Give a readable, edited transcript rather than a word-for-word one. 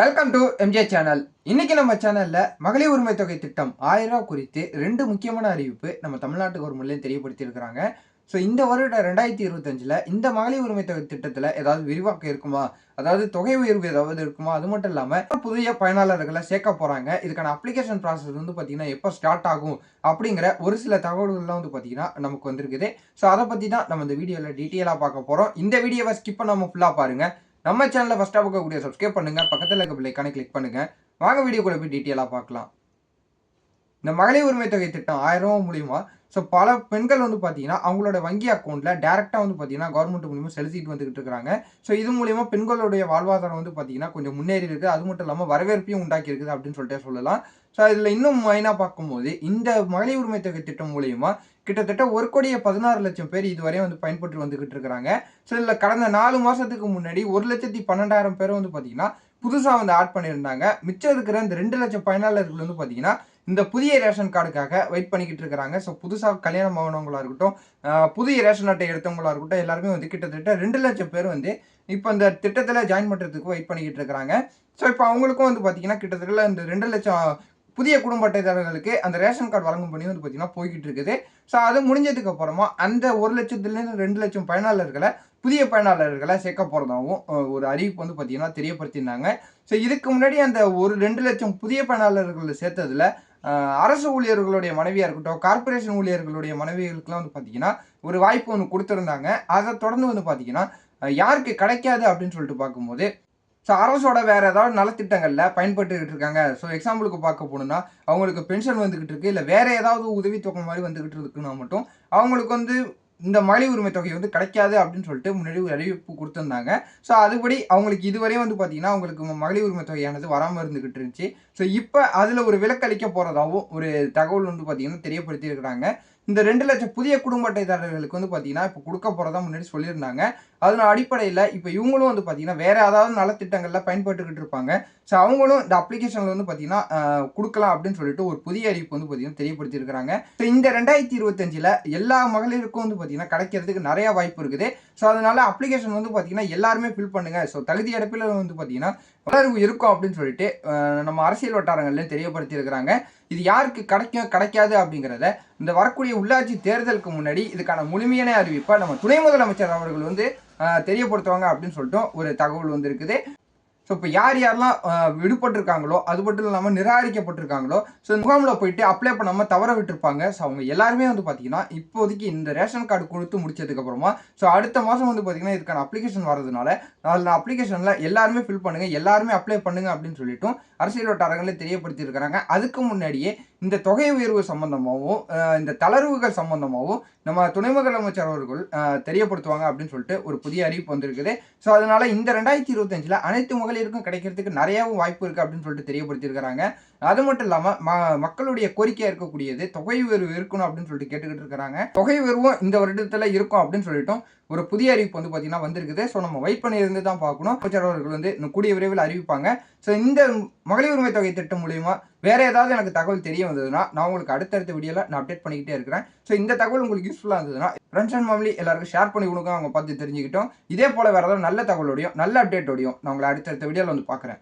Welcome to MJ channel. இன்னைக்கு நம்ம சேனல்ல மகளிர் உரிமை தொகை திட்டம் 1000 ரூபாய் குறித்து 2 முக்கியமான அறிவிப்பு நம்ம தமிழ்நாட்டு கவர்மெண்ட்லயும் தெரியப்படுத்தி இருக்காங்க. ஸோ இந்த வருடம் 2025ல இந்த மகளிர் உரிமை தொகை திட்டத்தில் ஏதாவது விரிவாக்கம் இருக்குமா, அதாவது தொகை உயர்வு ஏதாவது இருக்குமா, அது மட்டும் இல்லாமல் புதிய பயனாளர்களை சேர்க்க போறாங்க. இதுக்கான அப்ளிகேஷன் ப்ராசஸ் வந்து பார்த்தீங்கன்னா எப்போ ஸ்டார்ட் ஆகும் அப்படிங்கிற ஒரு சில தகவல்கள்லாம் வந்து பார்த்தீங்கன்னா நமக்கு வந்திருக்குது. ஸோ அதை பற்றி தான் நம்ம இந்த வீடியோவில் டீட்டெயிலாக பார்க்க போகிறோம். இந்த வீடியோவை ஸ்கிப் பண்ணாமல் ஃபுல்லாக பாருங்க. நம்ம சேனலை ஃபர்ஸ்ட்டாக பார்க்கக்கூடிய சப்ஸ்கிரைப் பண்ணுங்க, பக்கத்தில் இருக்க பெல் ஐகானை கிளிக் பண்ணுங்க. வாங்க வீடியோக்குள்ள போய் டீட்டெயிலாக பார்க்கலாம். இந்த மகளிர் உரிமை தொகை திட்டம் 1000 ரூபாய் மூலியமா ஸோ பல பெண்கள் வந்து பார்த்தீங்கன்னா அவங்களோட வங்கி அக்கௌண்ட்ல டேரெக்டாக வந்து பார்த்தீங்கன்னா கவர்மெண்ட் மூலியமாக செலுத்திட்டு வந்துகிட்டு இருக்காங்க. ஸோ இது மூலியமா பெண்களுடைய வாழ்வாதாரம் வந்து பார்த்தீங்கன்னா கொஞ்சம் முன்னேறி இருக்குது. அது மட்டும் இல்லாமல் வரவேற்பையும் உண்டாக்கி இருக்குது அப்படின்னு சொல்லிட்டு சொல்லலாம். ஸோ இதில் இன்னும் மைனாக பார்க்கும்போது இந்த மகளிர் உரிமை தொகை திட்டம் மூலியமா கிட்டத்தட்ட 1,16,00,000 பேர் இதுவரையும் வந்து பயன்பட்டு வந்துகிட்டு இருக்கிறாங்க. ஸோ இதில் கடந்த 4 மாசத்துக்கு முன்னாடி 1,12,000 பேர் வந்து பார்த்தீங்கன்னா புதுசாக வந்து ஆட் பண்ணியிருந்தாங்க. மிச்சம் இருக்கிற இந்த 2 லட்சம் பயனாளர்கள் வந்து பார்த்தீங்கன்னா இந்த புதிய ரேஷன் கார்டுக்காக வெயிட் பண்ணிக்கிட்டு இருக்கிறாங்க. ஸோ புதுசாக கல்யாணம் ஆனவங்களா இருக்கட்டும், புதிய ரேஷன் அட்டை எடுத்தவங்களா இருக்கட்டும், எல்லாருமே வந்து கிட்டத்தட்ட 2 லட்சம் பேர் வந்து இப்போ இந்த திட்டத்தில் ஜாயின் பண்ணுறதுக்கு வெயிட் பண்ணிக்கிட்டு இருக்கிறாங்க. ஸோ இப்போ அவங்களுக்கும் வந்து பார்த்தீங்கன்னா கிட்டத்தட்ட இந்த 2 லட்சம் புதிய குடும்ப அட்டைதாரர்களுக்கு அந்த ரேஷன் கார்டு வழங்கும் பணி வந்து பார்த்தீங்கன்னா போய்கிட்டு இருக்குது. ஸோ அது முடிஞ்சதுக்கு அப்புறமா அந்த 1 லட்சத்துலேருந்து 2 லட்சம் பயனாளர்களை புதிய பயனாளர்களை சேர்க்க போகிறதாகவும் ஒரு அறிவிப்பு வந்து பார்த்தீங்கன்னா தெரியப்படுத்தியிருந்தாங்க. ஸோ இதுக்கு முன்னாடி அந்த 2 லட்சம் புதிய பயனாளர்களை சேர்த்ததில் அரசு ஊழியர்களுடைய மனைவியாக இருக்கட்டும், கார்பரேஷன் ஊழியர்களுடைய மனைவிகளுக்குலாம் வந்து பார்த்தீங்கன்னா ஒரு வாய்ப்பு ஒன்று கொடுத்துருந்தாங்க. அதை தொடர்ந்து வந்து பார்த்தீங்கன்னா யாருக்கு கிடைக்காது அப்படின்னு சொல்லிட்டு பார்க்கும்போது ஸோ அரசோட வேறு ஏதாவது நலத்திட்டங்களில் பயன்பட்டுக்கிட்டு இருக்காங்க. ஸோ எக்ஸாம்பிளுக்கு பார்க்க போகணுன்னா அவங்களுக்கு பென்ஷன் வந்துக்கிட்டு இருக்குது, இல்லை வேறு ஏதாவது உதவித்தொகை மாதிரி வந்துக்கிட்டு இருக்குன்னா மட்டும் அவங்களுக்கு வந்து இந்த மகளிர் உரிமை தொகை வந்து கிடைக்காது அப்படின்னு சொல்லிட்டு முன்னாடி ஒரு அறிவிப்பு கொடுத்துருந்தாங்க. ஸோ அதுபடி அவங்களுக்கு இதுவரையும் வந்து பார்த்தீங்கன்னா அவங்களுக்கு மகளிர் உரிமை தொகையானது வராமல் இருந்துக்கிட்டு இருந்துச்சு. ஸோ இப்போ அதில் ஒரு விலக்களிக்க போகிறதாகவும் ஒரு தகவல் வந்து பார்த்தீங்கன்னா தெரியப்படுத்தி இருக்கிறாங்க. இந்த 2 லட்சம் புதிய குடும்ப அட்டைதாரர்களுக்கு வந்து பார்த்தீங்கன்னா இப்போ கொடுக்க போகிறதா முன்னாடி சொல்லியிருந்தாங்க. அதன் அடிப்படையில் இப்போ இவங்களும் வந்து பார்த்தீங்கன்னா வேறு ஏதாவது நலத்திட்டங்களில் பயன்பட்டுக்கிட்டு இருப்பாங்க. ஸோ அவங்களும் இந்த அப்ளிகேஷனில் வந்து பார்த்தீங்கன்னா கொடுக்கலாம் அப்படின்னு சொல்லிட்டு ஒரு புதிய அறிவிப்பு வந்து பார்த்தீங்கன்னா தெரியப்படுத்தியிருக்கிறாங்க. ஸோ இந்த 2025ல் எல்லா மகளிருக்கும் வந்து பார்த்தீங்கன்னா கிடைக்கிறதுக்கு நிறைய வாய்ப்பு இருக்குது. ஸோ அதனால அப்ளிகேஷன் வந்து பார்த்தீங்கன்னா எல்லாருமே ஃபில் பண்ணுங்க. ஸோ தகுதி அடிப்பில் வந்து பார்த்தீங்கன்னா வளர்வு இருக்கும் அப்படின்னு சொல்லிட்டு நம்ம அரசியல் வட்டாரங்கள்லையும் தெரியப்படுத்தியிருக்கிறாங்க. இது யாருக்கு கிடைக்கும் கிடைக்காது அப்படிங்கிறத இந்த வரக்கூடிய உள்ளாட்சி தேர்தலுக்கு முன்னாடி இதுக்கான முழுமையான அறிவிப்பை நம்ம துணை முதலமைச்சர் அவர்கள் வந்து தெரியப்படுத்துவாங்க அப்படின்னு சொல்லிட்டு ஒரு தகவல் வந்து இருக்குது. ஸோ இப்போ யாரெல்லாம் விடுபட்டிருக்காங்களோ, அது மட்டும் இல்லாமல் நிராகரிக்கப்பட்டிருக்காங்களோ, ஸோ முகாமில் போயிட்டு அப்ளை பண்ணாமல் தவற விட்டுருப்பாங்க. ஸோ அவங்க எல்லாருமே வந்து பார்த்தீங்கன்னா இப்போதைக்கு இந்த ரேஷன் கார்டு கொடுத்து முடிச்சதுக்கப்புறமா ஸோ அடுத்த மாதம் வந்து பார்த்தீங்கன்னா இதுக்கான அப்ளிகேஷன் வரதுனால அதில் அப்ளிகேஷனில் எல்லாருமே ஃபில் பண்ணுங்கள், எல்லாருமே அப்ளை பண்ணுங்கள் அப்படின்னு சொல்லிட்டும் அரசியல் வட்டாரங்களே தெரியப்படுத்தியிருக்கிறாங்க. அதுக்கு முன்னாடியே இந்த தொகை உயர்வு சம்பந்தமாகவும் இந்த தளர்வுகள் சம்பந்தமாகவும் நம்ம துணை முதலமைச்சர் அவர்கள் தெரியப்படுத்துவாங்க அப்படின்னு சொல்லிட்டு ஒரு புதிய அறிவிப்பு வந்திருக்குது. ஸோ அதனால இந்த 2025ல் அனைத்து மகளிருக்கும் கிடைக்கிறதுக்கு நிறையாவும் வாய்ப்பு இருக்குது அப்படின்னு சொல்லிட்டு தெரியப்படுத்தியிருக்கிறாங்க. அது மட்டும் இல்லாமல் மக்களுடைய கோரிக்கையாக இருக்கக்கூடியது தொகை உயர்வு இருக்கணும் அப்படின்னு சொல்லிட்டு கேட்டுக்கிட்டு இருக்கிறாங்க. தொகை உயர்வும் இந்த வருடத்தில் இருக்கும் அப்படின்னு சொல்லிட்டும் ஒரு புதிய அறிவிப்பு வந்து பார்த்தீங்கன்னா வந்திருக்குது. ஸோ நம்ம வெயிட் பண்ணி இருந்து தான் பார்க்கணும். அமைச்சர் அவர்கள் வந்து கூடிய விரைவில் அறிவிப்பாங்க. ஸோ இந்த மகளிர் உரிமை தொகை திட்டம் மூலியமா வேற ஏதாவது எனக்கு தகவல் தெரிய வந்ததுன்னா நான் உங்களுக்கு அடுத்தடுத்த வீடியோவில் நான் அப்டேட் பண்ணிக்கிட்டே இருக்கிறேன். ஸோ இந்த தகவல் உங்களுக்கு யூஸ்ஃபுல்லாக இருந்ததுன்னா ஃப்ரெண்ட்ஸ் அண்ட் ஃபேமிலி எல்லாருக்கும் ஷேர் பண்ணி கொடுங்க, அவங்க பார்த்து தெரிஞ்சுக்கிட்டோம். இதே போல வேற ஏதாவது நல்ல தகவலோடையும் நல்ல அப்டேட்டோடையும் நான் உங்களை அடுத்தடுத்த வீடியோவில் வந்து பார்க்குறேன்.